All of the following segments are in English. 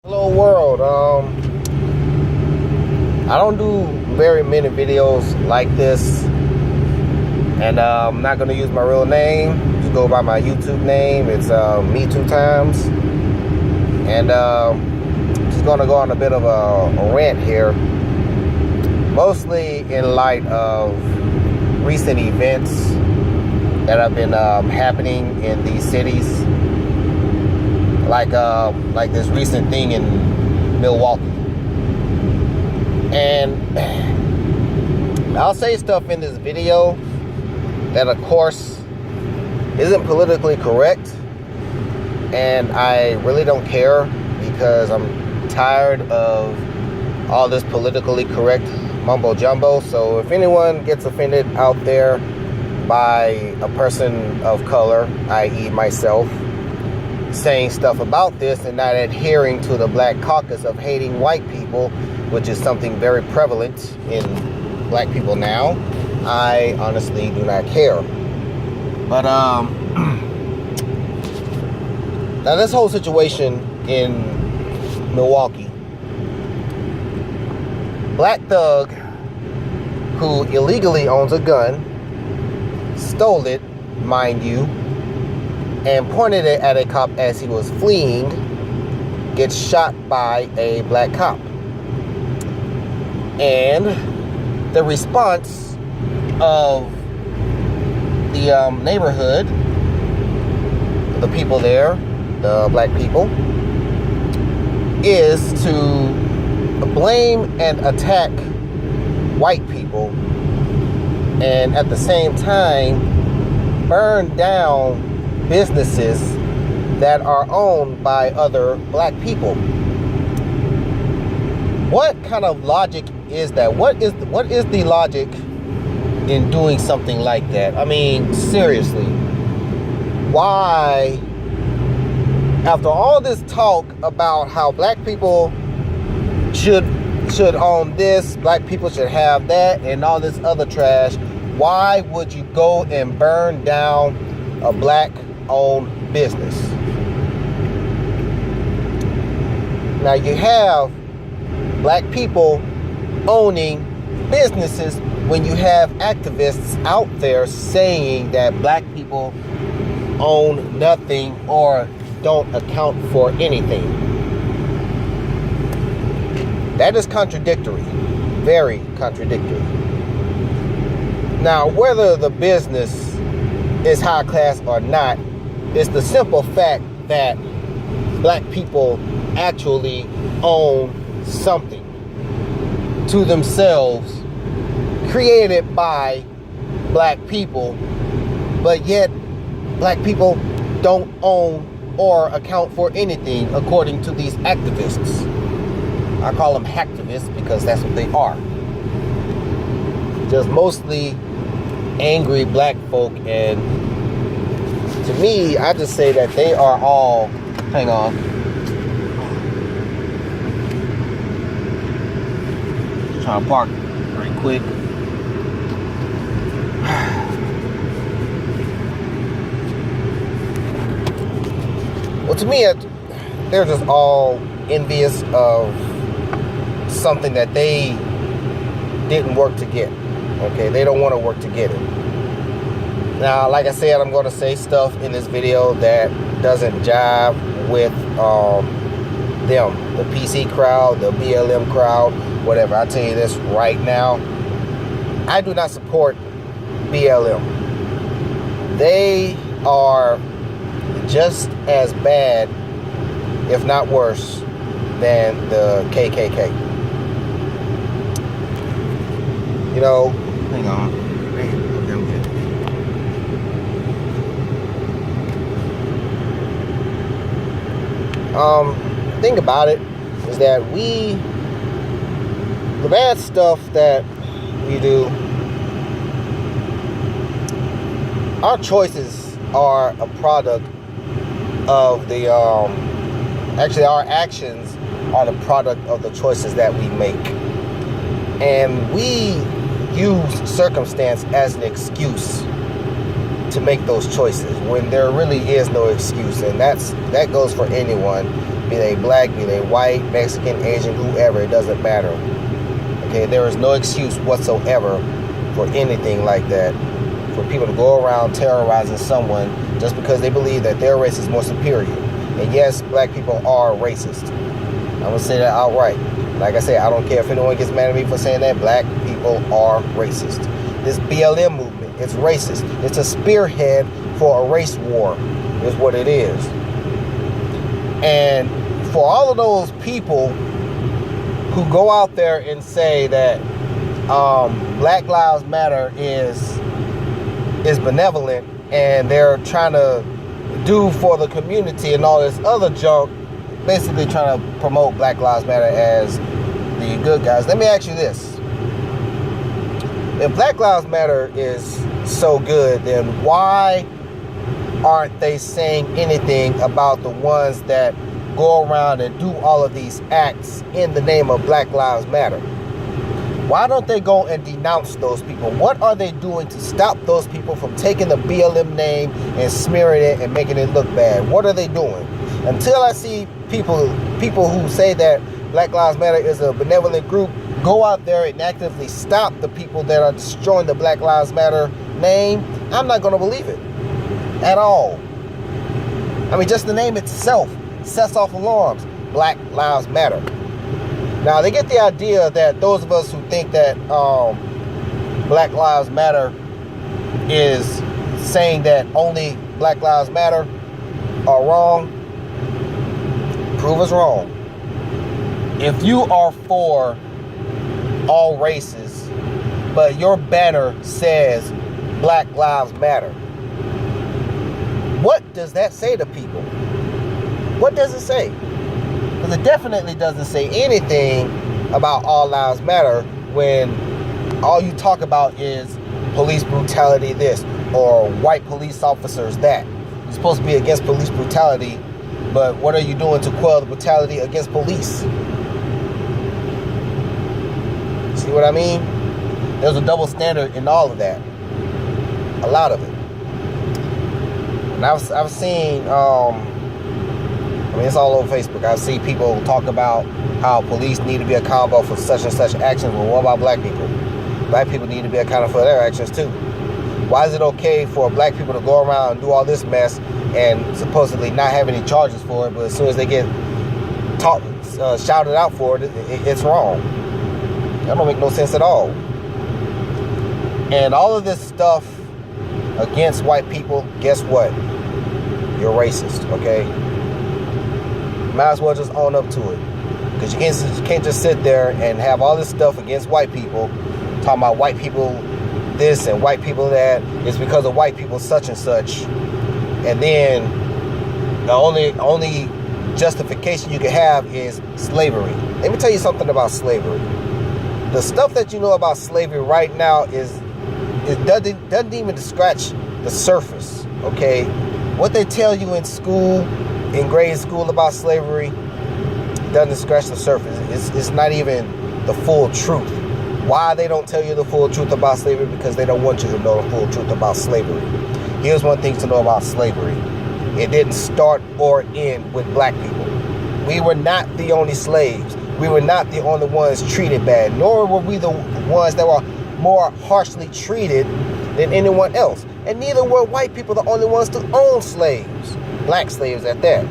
Hello world. I don't do very many videos like this, and I'm not gonna use my real name. Just go by my YouTube name. It's me 2 times, and just gonna go on a bit of a rant here, mostly in light of recent events that have been happening in these cities, like this recent thing in Milwaukee. And I'll say stuff in this video that, of course, isn't politically correct, and I really don't care, because I'm tired of all this politically correct mumbo jumbo. So if anyone gets offended out there by a person of color, i.e. myself, saying stuff about this and not adhering to the black caucus of hating white people, which is something very prevalent in black people now, I honestly do not care. But now this whole situation in Milwaukee, black thug who illegally owns a gun, stole it, mind you, and pointed it at a cop as he was fleeing, gets shot by a black cop. And the response of the neighborhood, the people there, the black people, is to blame and attack white people, and at the same time burn down businesses that are owned by other black people. What kind of logic is that? What is the logic in doing something like that? I mean, seriously, why, after all this talk about how black people should own this, black people should have that, and all this other trash, why would you go and burn down a black owned business? Now you have black people owning businesses when you have activists out there saying that black people own nothing or don't account for anything. That is contradictory, very contradictory. Now, whether the business is high class or not, it's the simple fact that black people actually own something to themselves, created by black people, but yet black people don't own or account for anything, according to these activists. I call them hacktivists because that's what they are. Just mostly angry black folk, and to me, I just say that they are all, hang on, just trying to park right quick. Well, to me, they're just all envious of something that they didn't work to get. Okay, they don't want to work to get it. Now, like I said, I'm going to say stuff in this video that doesn't jive with them, the PC crowd, the BLM crowd, whatever. I'll tell you this right now. I do not support BLM. They are just as bad, if not worse, than the KKK. You know, hang on. Thing about it is that the bad stuff that we do, our choices are a product of the, actually our actions are the product of the choices that we make. And we use circumstance as an excuse to make those choices when there really is no excuse. And that goes for anyone. be they black, be they white, Mexican, Asian, whoever, it doesn't matter. Okay, there is no excuse whatsoever for anything like that. For people to go around terrorizing someone just because they believe that their race is more superior. And yes, black people are racist. I'm going to say that outright. Like I said, I don't care if anyone gets mad at me for saying that. Black people are racist. This BLM movement, it's racist. It's a spearhead for a race war, is what it is. And for all of those people who go out there and say that Black Lives Matter is benevolent and they're trying to do for the community and all this other junk, basically trying to promote Black Lives Matter as the good guys. Let me ask you this. If Black Lives Matter is so good, then why aren't they saying anything about the ones that go around and do all of these acts in the name of Black Lives Matter? Why don't they go and denounce those people? What are they doing to stop those people from taking the BLM name and smearing it and making it look bad? What are they doing? Until I see people who say that Black Lives Matter is a benevolent group go out there and actively stop the people that are destroying the Black Lives Matter name, I'm not going to believe it at all. I mean, just the name itself sets off alarms. Black Lives Matter. Now, they get the idea that those of us who think that Black Lives Matter is saying that only Black Lives Matter are wrong. Prove us wrong. If you are for all races, but your banner says Black Lives Matter, what does that say to people? What does it say? Because it definitely doesn't say anything about all lives matter when all you talk about is police brutality this or white police officers that. You're supposed to be against police brutality, but what are you doing to quell the brutality against police? See what I mean? There's a double standard in all of that. A lot of it. And I've seen, it's all over Facebook. I see people talk about how police need to be accountable for such and such actions. Well, what about black people? Black people need to be accountable for their actions too. Why is it okay for black people to go around and do all this mess and supposedly not have any charges for it, but as soon as they get shouted out for it, it's wrong? That don't make no sense at all. And all of this stuff against white people, guess what? You're racist, okay? Might as well just own up to it. Because you can't just sit there and have all this stuff against white people, talking about white people this and white people that. It's because of white people such and such. And then the only justification you can have is slavery. Let me tell you something about slavery. The stuff that you know about slavery right now doesn't even scratch the surface, okay? What they tell you in school, in grade school about slavery, doesn't scratch the surface. It's not even the full truth. Why they don't tell you the full truth about slavery? Because they don't want you to know the full truth about slavery. Here's one thing to know about slavery. It didn't start or end with black people. We were not the only slaves. We were not the only ones treated bad, nor were we the ones that were more harshly treated than anyone else. And neither were white people the only ones to own slaves. Black slaves at that.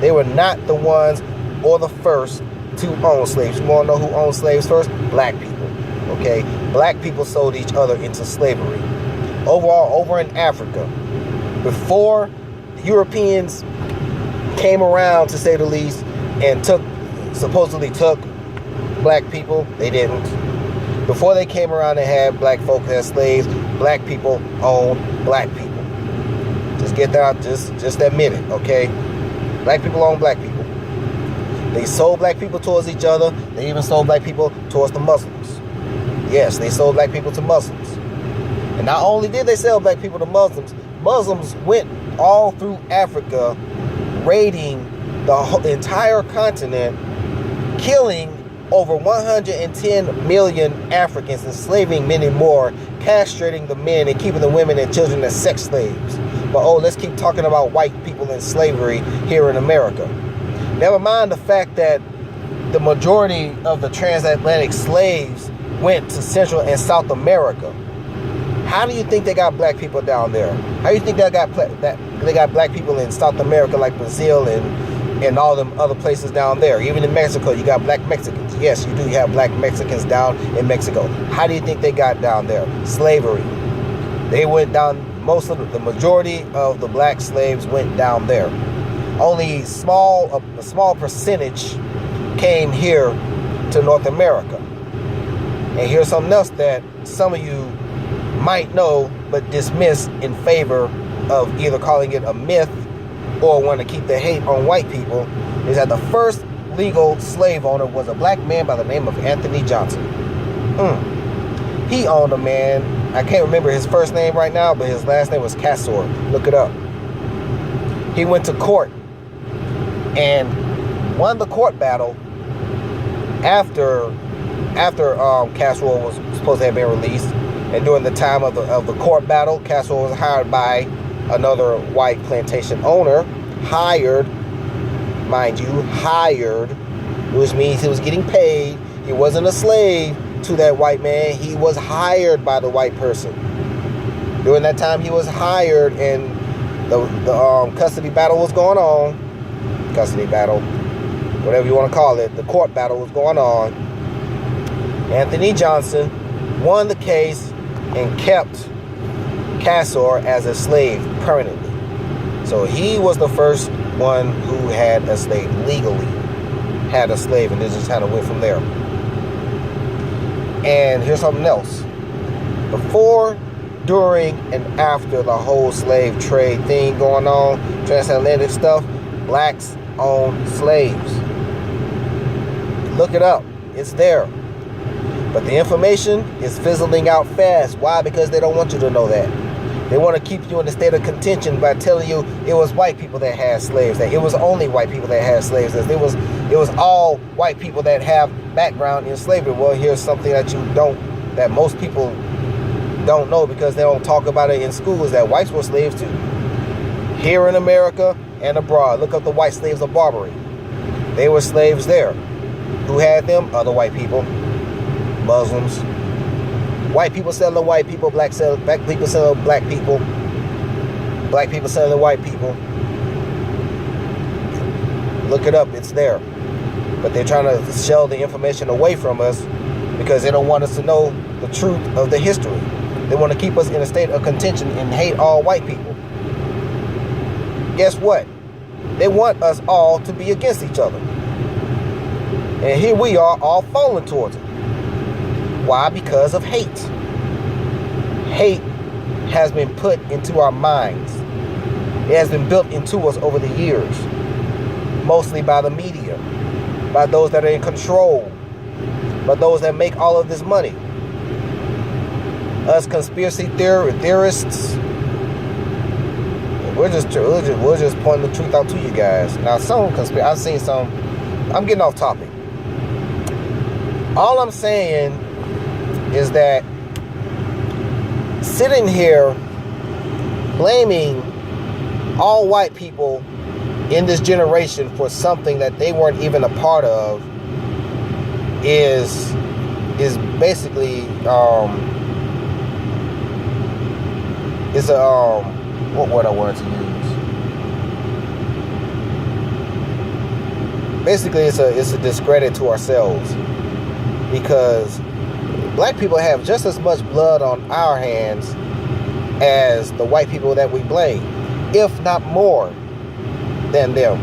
They were not the ones or the first to own slaves. You want to know who owned slaves first? Black people. Okay? Black people sold each other into slavery. Over in Africa, before the Europeans came around, to say the least, and supposedly took black people, they didn't. Before they came around and had black folk as slaves, black people owned black people. Just get that, just admit it, okay? Black people own black people. They sold black people towards each other. They even sold black people towards the Muslims. Yes, they sold black people to Muslims. And not only did they sell black people to Muslims, Muslims went all through Africa, raiding the entire continent, killing over 110 million Africans, enslaving many more, castrating the men and keeping the women and children as sex slaves. But let's keep talking about white people in slavery here in America. Never mind the fact that the majority of the transatlantic slaves went to Central and South America. How do you think they got black people down there? How do you think they got black people in South America, like Brazil and all them other places down there? Even in Mexico, you got black Mexicans. Yes, you do have black Mexicans down in Mexico. How do you think they got down there? Slavery. They went down. The majority of the black slaves went down there. Only a small percentage came here to North America. And here's something else that some of you might know but dismiss in favor of either calling it a myth or want to keep the hate on white people, is that the first legal slave owner was a black man by the name of Anthony Johnson. He owned a man, I can't remember his first name right now, but his last name was Castor. Look it up. He went to court and won the court battle after Castor was supposed to have been released. And during the time of the court battle, Castor was hired by another white plantation owner, hired, which means he was getting paid. He wasn't a slave to that white man. He was hired by the white person. During that time, he was hired, and the custody battle was going on. Custody battle, whatever you want to call it. The court battle was going on. Anthony Johnson won the case and kept Castor as a slave permanently. So he was the first one who had a slave, legally had a slave, and this just kind of went from there. And here's something else. Before, during, and after the whole slave trade thing going on, transatlantic stuff, blacks owned slaves. Look it up. It's there. But the information is fizzling out fast. Why? Because they don't want you to know that. They want to keep you in a state of contention by telling you it was white people that had slaves, that it was only white people that had slaves, that it was all white people that have background in slavery. Well, here's something that most people don't know because they don't talk about it in schools, that whites were slaves too. Here in America and abroad. Look up the white slaves of Barbary. They were slaves there. Who had them? Other white people. Muslims. White people selling white people, black people selling black people, black people selling white people. Look it up, it's there. But they're trying to shell the information away from us because they don't want us to know the truth of the history. They want to keep us in a state of contention and hate all white people. Guess what? They want us all to be against each other. And here we are all falling towards it. Why? Because of hate. Hate has been put into our minds. It has been built into us over the years. Mostly by the media. By those that are in control. By those that make all of this money. Us conspiracy theorists. We're just pointing the truth out to you guys. Now I've seen some. I'm getting off topic. All I'm saying is that sitting here blaming all white people in this generation for something that they weren't even a part of is basically what word I wanted to use. Basically, it's a discredit to ourselves. Because black people have just as much blood on our hands as the white people that we blame, if not more than them.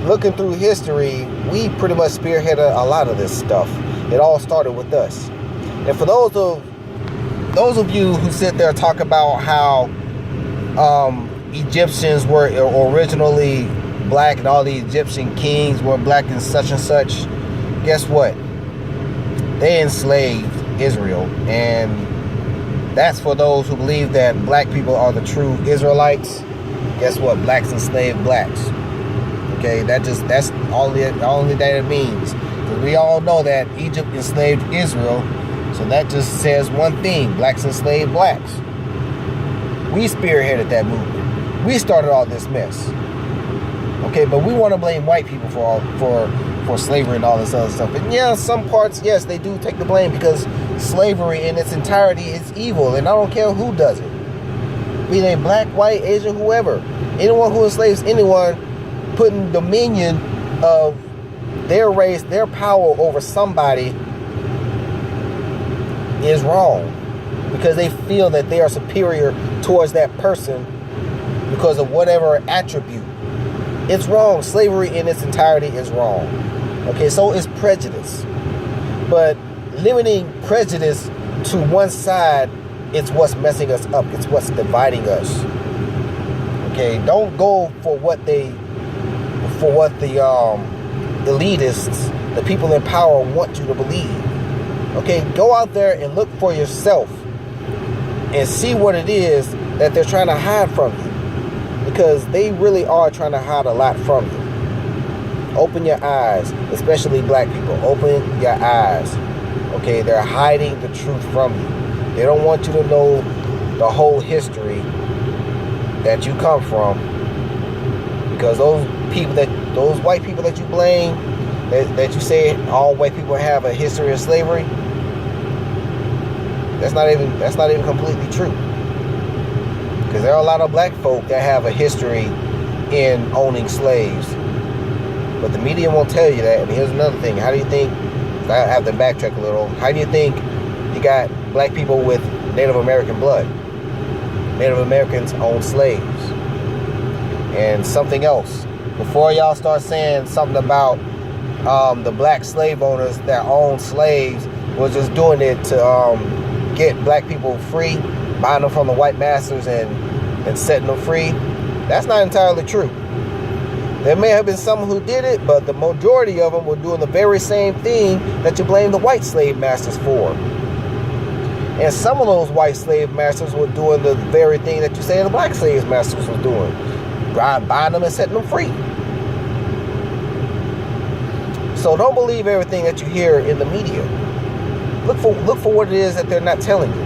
Looking through history, we pretty much spearheaded a lot of this stuff. It all started with us. And for those of you who sit there and talk about how Egyptians were originally black and all the Egyptian kings were black and such, guess what? They enslaved Israel, and that's for those who believe that black people are the true Israelites. Guess what? Blacks enslaved blacks. Okay, that's all that it means. Because we all know that Egypt enslaved Israel, so that just says one thing: blacks enslaved blacks. We spearheaded that movement. We started all this mess. Okay, but we want to blame white people for slavery and all this other stuff. And yeah, some parts, yes, they do take the blame, because slavery in its entirety is evil, and I don't care who does it. Be they black, white, Asian, whoever. Anyone who enslaves anyone, putting dominion of their race, their power over somebody, is wrong, because they feel that they are superior towards that person because of whatever attribute. It's wrong. Slavery in its entirety is wrong. Okay, so is prejudice. But limiting prejudice to one side, it's what's messing us up. It's what's dividing us. Okay, don't go for what the elitists, the people in power, want you to believe. Okay, go out there and look for yourself and see what it is that they're trying to hide from you, because they really are trying to hide a lot from you. Open your eyes, especially black people. Open your eyes. Okay, they're hiding the truth from you. They don't want you to know the whole history that you come from, because those white people that you blame, that you say all white people have a history of slavery, that's not even completely true. Because there are a lot of black folk that have a history in owning slaves, but the media won't tell you that. And here's another thing: how do you think? I have to backtrack a little. How do you think you got black people with Native American blood? Native Americans own slaves. And something else, before y'all start saying something about the black slave owners that own slaves was just doing it to get black people free, buying them from the white masters and setting them free, that's not entirely true. There may have been some who did it, but the majority of them were doing the very same thing that you blame the white slave masters for. And some of those white slave masters were doing the very thing that you say the black slave masters were doing, buying them and setting them free. So don't believe everything that you hear in the media. Look for what it is that they're not telling you.